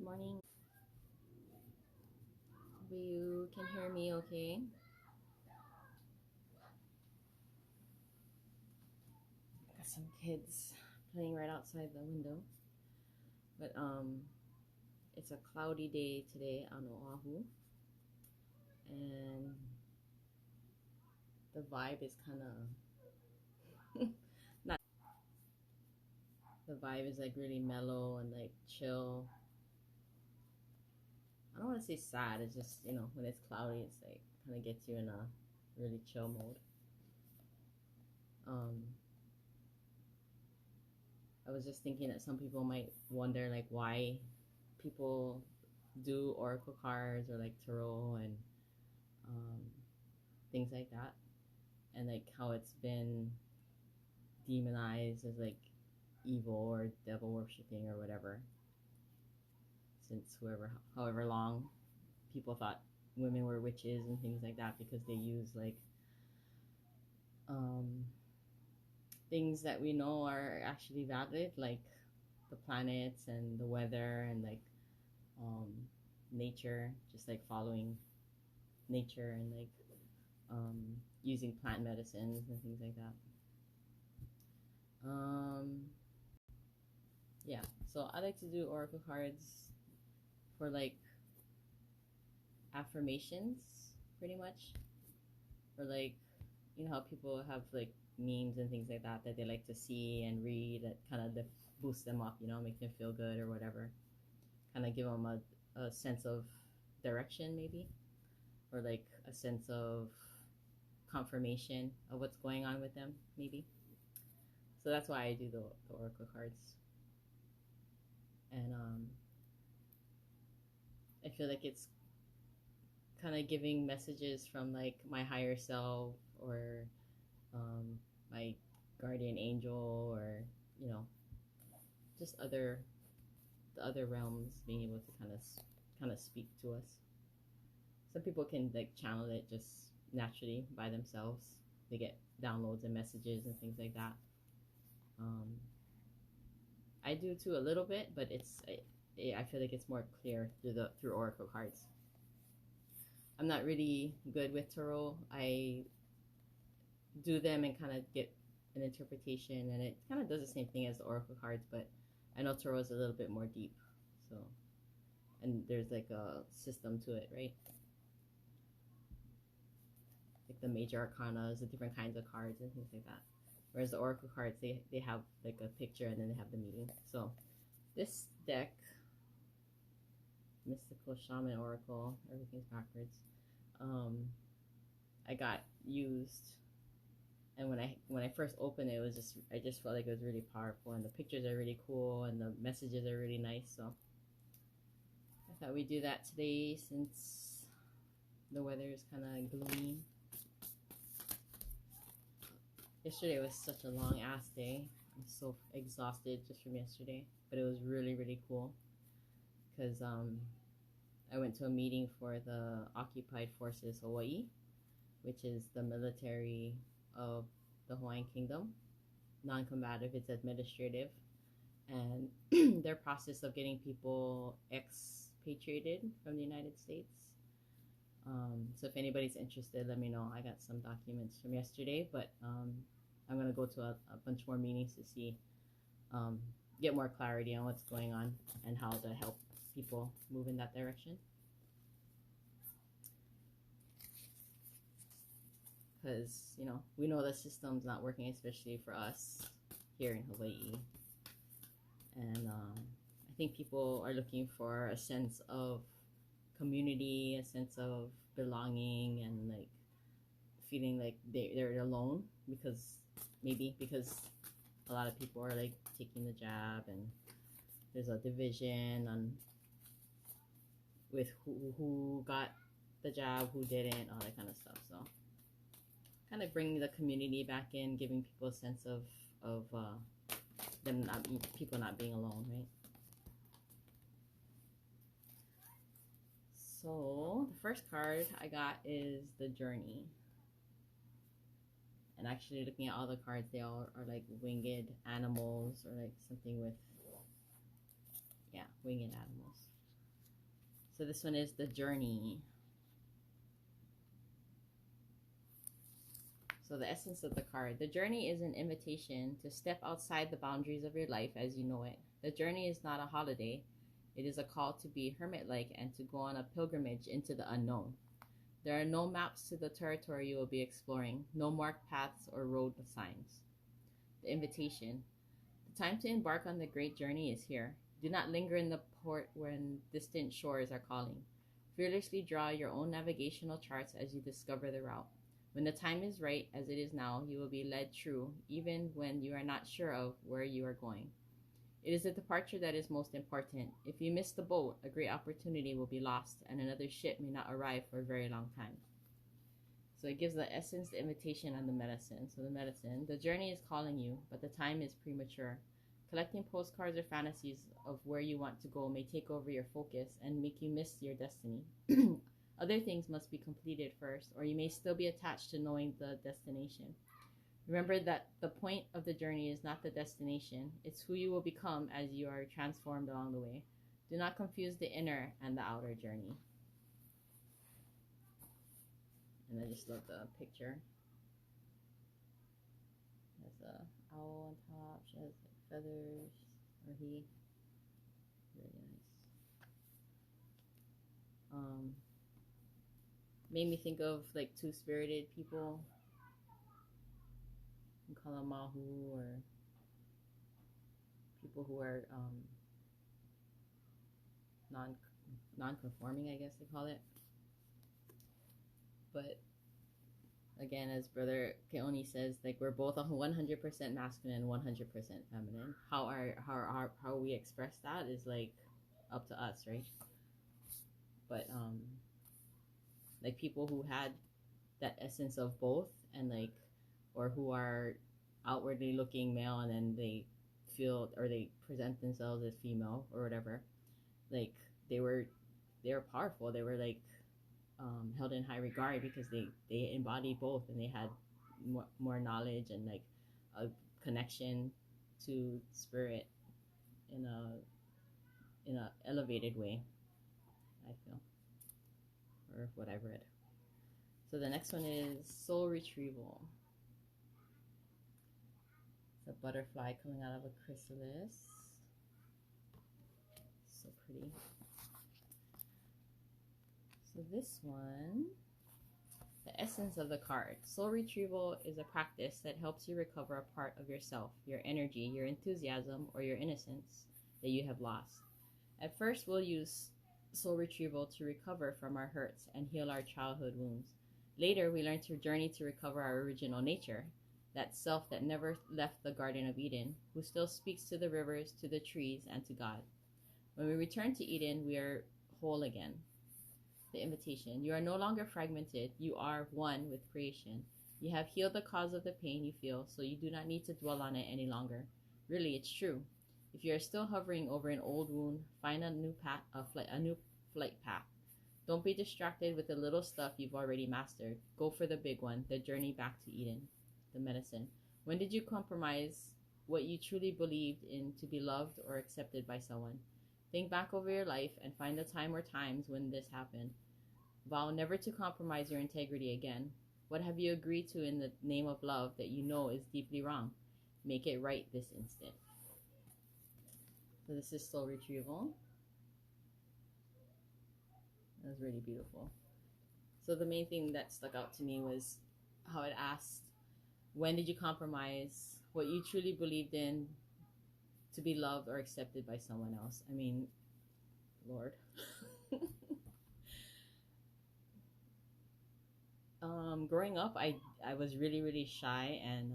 Good morning. Hope you can hear me okay. Got some kids playing right outside the window. But it's a cloudy day today on Oahu. And the vibe is kind of not, the vibe is like really mellow and like chill. I don't want to say sad. It's just, when it's cloudy, it's like kind of gets you in a really chill mode. I was just thinking that some people might wonder like why people do oracle cards or like tarot and um, things like that, and like how it's been demonized as like evil or devil worshipping or whatever since however long people thought women were witches and things like that because they use like things that we know are actually valid, like the planets and the weather and like nature, just like following nature and like using plant medicines and things like that. Yeah, so I like to do oracle cards for like affirmations, pretty much, or like how people have like memes and things like that that they like to see and read that kind of boost them up, make them feel good or whatever, kind of give them a sense of direction maybe, or like a sense of confirmation of what's going on with them maybe. So that's why I do the oracle cards. And I feel like it's kind of giving messages from like my higher self or my guardian angel, or just the other realms being able to kind of speak to us. Some people can like channel it just naturally by themselves. They get downloads and messages and things like that. I do too a little bit, but I feel like it's more clear through oracle cards. I'm not really good with tarot. I do them and kind of get an interpretation, and it kind of does the same thing as the oracle cards, but I know tarot is a little bit more deep. So, and there's like a system to it, right? Like the major arcana, the different kinds of cards and things like that. Whereas the oracle cards, they have like a picture and then they have the meaning. So this deck, Mystical Shaman Oracle, everything's backwards, I got used, and when I first opened it, I just felt like it was really powerful, and the pictures are really cool, and the messages are really nice. So I thought we'd do that today since the weather is kind of gloomy. Yesterday was such a long ass day. I'm so exhausted just from yesterday, but it was really, really cool because I went to a meeting for the Occupied Forces Hawaii, which is the military of the Hawaiian Kingdom. Non-combative, it's administrative, and their process of getting people expatriated from the United States. So if anybody's interested, let me know. I got some documents from yesterday, but I'm going to go to a bunch more meetings to see, get more clarity on what's going on and how to help people move in that direction. Because, we know the system's not working, especially for us here in Hawaii. And I think people are looking for a sense of community, a sense of belonging, and like feeling like they're alone because a lot of people are like taking the jab, and there's a division on with who got the jab, who didn't, all that kind of stuff. So kind of bringing the community back in, giving people a sense of people not being alone, right? So the first card I got is the Journey. And actually looking at all the cards, they all are like winged animals or like something with, yeah, winged animals. So this one is the journey. So the essence of the card. The journey is an invitation to step outside the boundaries of your life as you know it. The journey is not a holiday. It is a call to be hermit-like and to go on a pilgrimage into the unknown. There are no maps to the territory you will be exploring, no marked paths or road signs. The invitation. The time to embark on the great journey is here. Do not linger in the port when distant shores are calling. Fearlessly draw your own navigational charts as you discover the route. When the time is right, as it is now, you will be led true, even when you are not sure of where you are going. It is the departure that is most important. If you miss the boat, a great opportunity will be lost, and another ship may not arrive for a very long time. So it gives the essence, the invitation, and the medicine. So the medicine, the journey is calling you, but the time is premature. Collecting postcards or fantasies of where you want to go may take over your focus and make you miss your destiny. Other things must be completed first, or you may still be attached to knowing the destination. Remember that the point of the journey is not the destination. It's who you will become as you are transformed along the way. Do not confuse the inner and the outer journey. And I just love the picture. There's a owl on top. She has feathers, or he. Really nice. Made me think of like two-spirited people. You can call them Mahu, or people who are non-conforming, I guess they call it. But again, as Brother Keoni says, like we're both 100% masculine and 100% feminine. How we express that is like up to us, right? But like people who had that essence of both, and like, or who are outwardly looking male and then they feel or they present themselves as female or whatever, like they were powerful. They were like held in high regard because they embodied both, and they had more knowledge and like a connection to spirit in a elevated way, I feel, or what I've read. So the next one is soul retrieval. It's a butterfly coming out of a chrysalis. So pretty. So this one, the essence of the card. Soul retrieval is a practice that helps you recover a part of yourself, your energy, your enthusiasm, or your innocence that you have lost. At first, we'll use soul retrieval to recover from our hurts and heal our childhood wounds. Later, we learn to journey to recover our original nature, that self that never left the Garden of Eden, who still speaks to the rivers, to the trees, and to God. When we return to Eden, we are whole again. The invitation. You are no longer fragmented. You are one with creation. You have healed the cause of the pain you feel, so you do not need to dwell on it any longer. Really, it's true. If you are still hovering over an old wound, find a new path, a new flight path. Don't be distracted with the little stuff you've already mastered. Go for the big one, the journey back to Eden. The medicine. When did you compromise what you truly believed in to be loved or accepted by someone? Think back over your life and find the time or times when this happened. Vow never to compromise your integrity again. What have you agreed to in the name of love that you know is deeply wrong? Make it right this instant. So this is soul retrieval. That was really beautiful. So the main thing that stuck out to me was how it asked, when did you compromise what you truly believed in to be loved or accepted by someone else? I mean, Lord. Growing up, I was really shy, and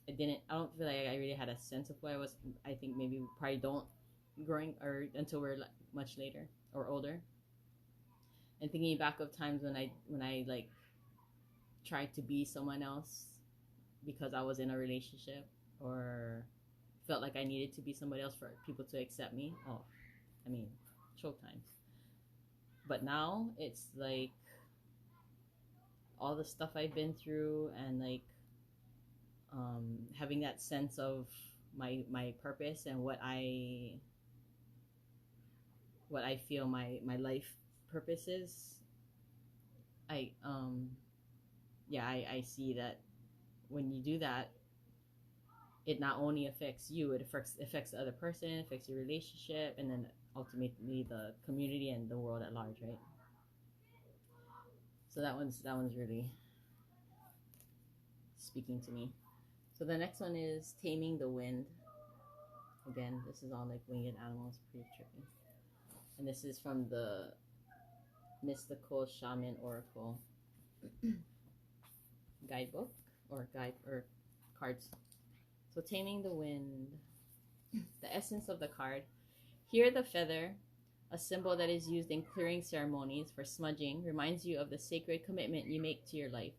I don't feel like I really had a sense of who I was. I think maybe we probably don't growing or until we're much later or older. And thinking back of times when I like tried to be someone else because I was in a relationship or felt like I needed to be somebody else for people to accept me. Oh, I mean, choke times. But now it's like all the stuff I've been through, and like having that sense of my purpose and what I what I feel my life purpose is, I yeah, I see that when you do that, it not only affects you, it affects the other person, affects your relationship, and then ultimately the community and the world at large, right? So that one's really speaking to me. So the next one is taming the wind. Again, this is all like winged animals, pretty trippy. And this is from the Mystical Shaman Oracle guidebook or guide or cards. So taming the wind. The essence of the card. Here the feather, a symbol that is used in clearing ceremonies for smudging, reminds you of the sacred commitment you make to your life.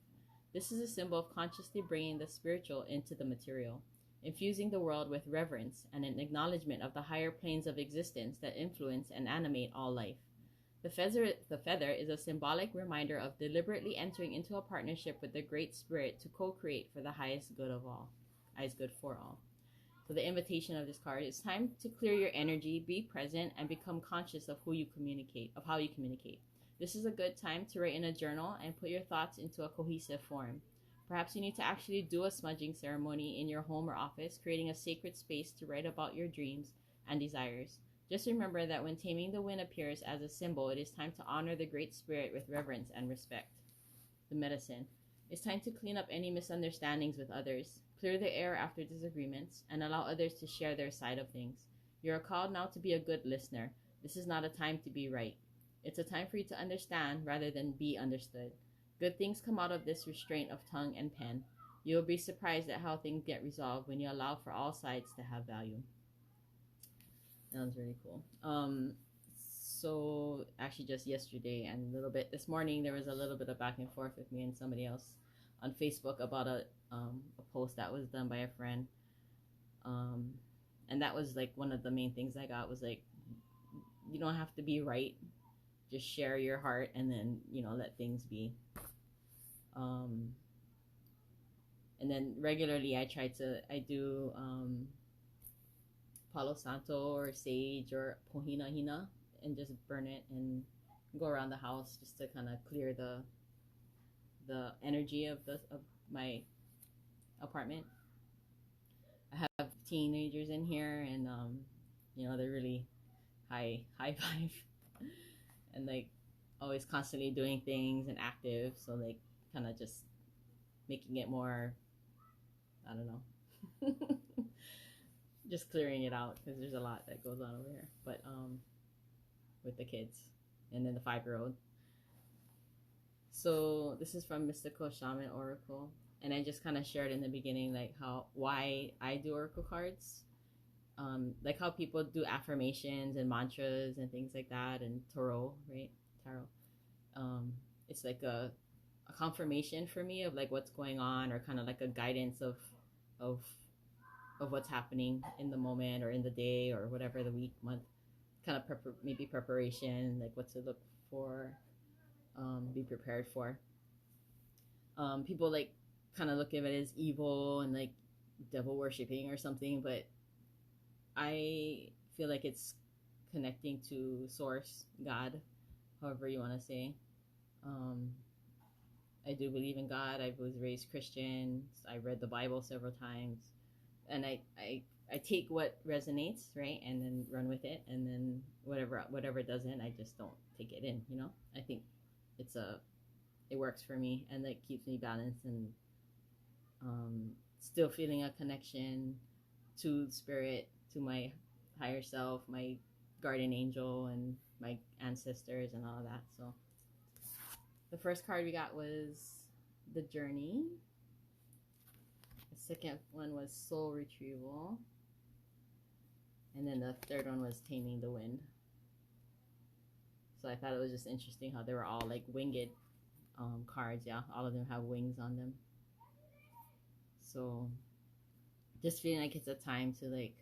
This is a symbol of consciously bringing the spiritual into the material, infusing the world with reverence and an acknowledgement of the higher planes of existence that influence and animate all life. The feather is a symbolic reminder of deliberately entering into a partnership with the Great Spirit to co-create for the highest good of all, highest good for all. So the invitation of this card is time to clear your energy, be present, and become conscious of how you communicate. This is a good time to write in a journal and put your thoughts into a cohesive form. Perhaps you need to actually do a smudging ceremony in your home or office, creating a sacred space to write about your dreams and desires. Just remember that when taming the wind appears as a symbol, it is time to honor the Great Spirit with reverence and respect. The medicine. It's time to clean up any misunderstandings with others, clear the air after disagreements, and allow others to share their side of things. You are called now to be a good listener. This is not a time to be right. It's a time for you to understand rather than be understood. Good things come out of this restraint of tongue and pen. You will be surprised at how things get resolved when you allow for all sides to have value. That was really cool. So actually just yesterday and a little bit this morning, there was a little bit of back and forth with me and somebody else on Facebook about a post that was done by a friend. And that was like one of the main things I got was like, you don't have to be right. Just share your heart and then, let things be. And then regularly I do Palo Santo or sage or pohina hina and just burn it and go around the house just to kind of clear the energy of my apartment. I have teenagers in here and they're really high vibe and like always constantly doing things and active, so like kind of just making it more, I don't know, just clearing it out because there's a lot that goes on over here. But with the kids and then the 5-year-old. So this is from Mystical Shaman Oracle, and I just kind of shared in the beginning like why I do oracle cards, like how people do affirmations and mantras and things like that, and tarot. It's like a confirmation for me of like what's going on, or kind of like a guidance of what's happening in the moment or in the day or whatever, the week, month, kind of maybe preparation, like what to look for, be prepared for. People like kind of look at it as evil and like devil worshipping or something, but I feel like it's connecting to source, God, however you want to say. I do believe in God. I was raised Christian. I read the Bible several times, and I take what resonates, right, and then run with it, and then whatever doesn't, I just don't take it in. I think it works for me, and like keeps me balanced and still feeling a connection to spirit, to my higher self, my guardian angel, and my ancestors, and all of that. So the first card we got was the journey. The second one was soul retrieval, and then the third one was taming the wind. So I thought it was just interesting how they were all like winged cards. Yeah, all of them have wings on them. So just feeling like it's a time to like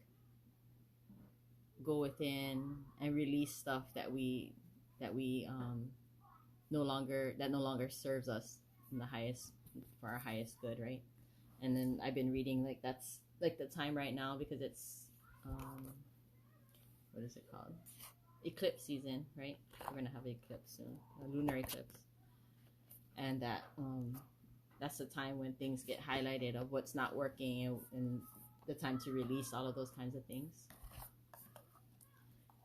go within and release stuff that we no longer serves us in the highest, for our highest good, right? And then I've been reading like that's like the time right now, because it's what is it called? eclipse season, right? We're gonna have an eclipse soon, a lunar eclipse, and that's the time when things get highlighted of what's not working, and the time to release all of those kinds of things.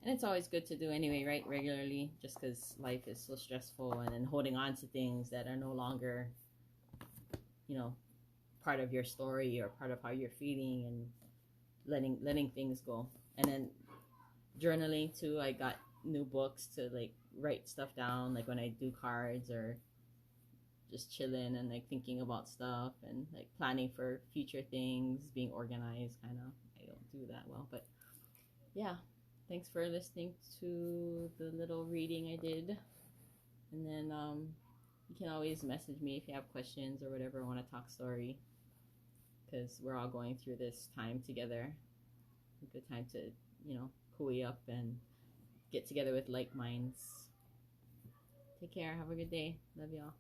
And it's always good to do anyway, right? Regularly, just because life is so stressful, and then holding on to things that are no longer, you know, part of your story or part of how you're feeling, and letting things go. And then journaling too. I got new books to like write stuff down, like when I do cards or just chilling and like thinking about stuff and like planning for future things, being organized kind of. I don't do that well, but yeah. Thanks for listening to the little reading I did. And then you can always message me if you have questions or whatever, want to talk story, because we're all going through this time together. A good time to, cool up and get together with like minds. Take care. Have a good day. Love y'all.